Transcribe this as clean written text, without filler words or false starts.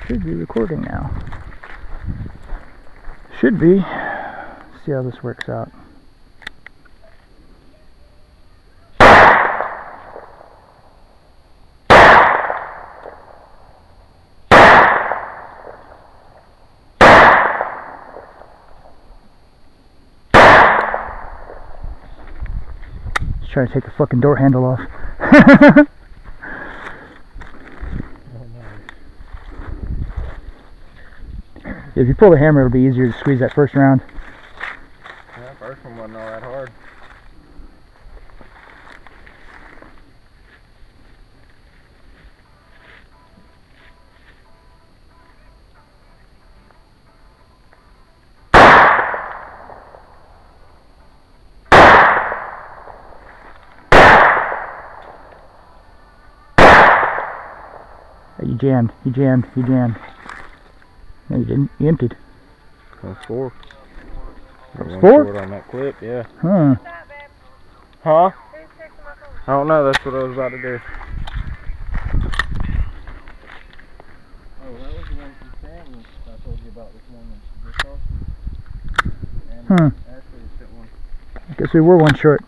Should be recording now. Should be. See how this works out. Just trying to take the fucking door handle off. If you pull the hammer, it'll be easier to squeeze that first round. Yeah, first one wasn't all that hard. You jammed. You jammed. You jammed. No, you didn't. You emptied. That's 4. That was 4? Short on that clip, yeah. Huh. Huh? I don't know, that's what I was about to do. Oh, that was the one from Stanton I told you about this morning. And Huh. Ashley sent one. I guess we were one short.